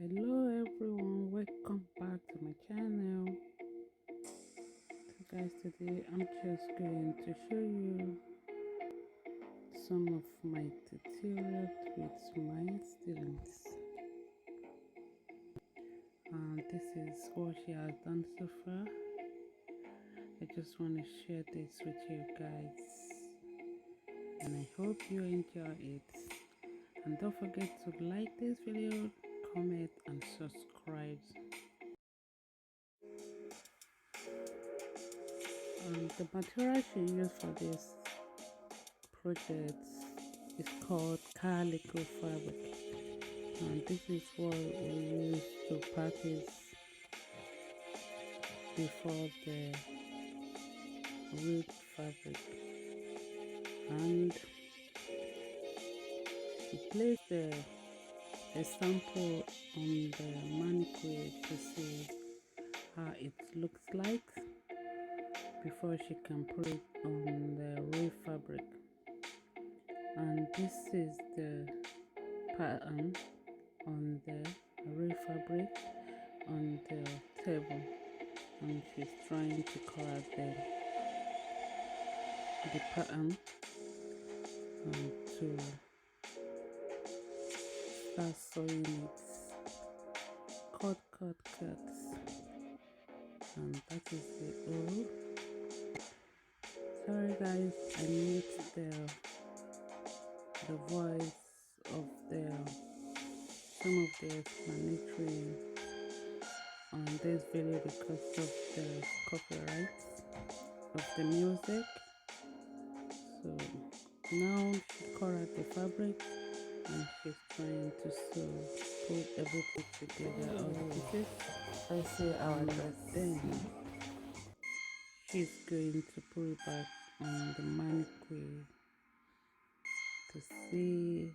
Hello everyone, welcome back to my channel. So guys, today I'm just going to show you some of my tutorials with my students, and this is what she has done so far. I just want to share this with you guys, and I hope you enjoy it. And don't forget to like this video, comment and subscribe. The material she used for this project is called calico fabric, and this is what we use to practice before the real fabric. And we place the sample on the mannequin to see how it looks like before she can put it on the real fabric. And this is the pattern on the real fabric on the table, and she's trying to color the pattern and to start sewing it. Cut, and that is the all. Sorry guys, I mute the voice of some of the explanatory on this video because of the copyright of the music. So now she cut out the fabric and she's trying to put everything together all the pieces. I see our dress. Then she's going to put it back on the mannequin to see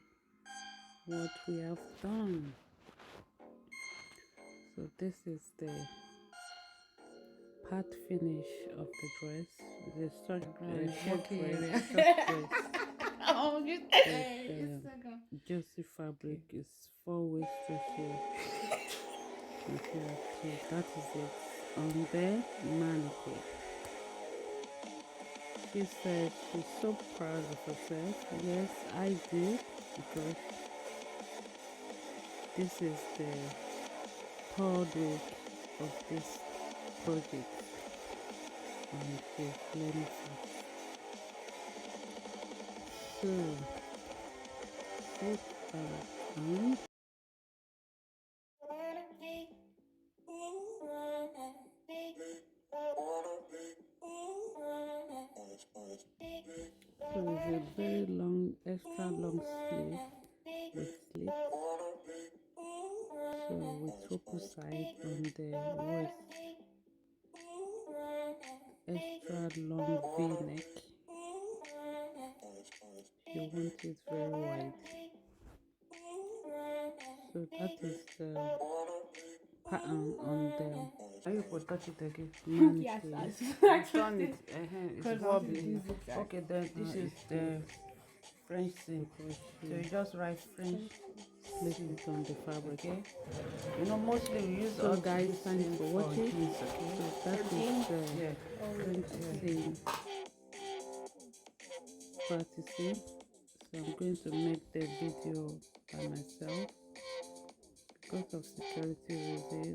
what we have done. So this is the part finish of the dress. The short dress. Oh, you Josie fabric is 4-way stretched. So that is it on the mannequin. She said she's so proud of herself. Yes, I do, because this is the third week of this project, and she's learning fast. So and so it's a very long, extra long sleeve with slit. So with triple side on the waist, extra long V-neck. You want it very wide. So that is the pattern on the. Are you going to touch it again? Mannequin. Yes, turn it. It's wobbly. Okay, then this is the French thing. So you just write French. Place it on the fabric. Okay. You know, mostly we use So all guys, these thanks things for watching. jeans, So okay? that is the Yeah. practicing. So I'm going to make the video by myself because of security reasons.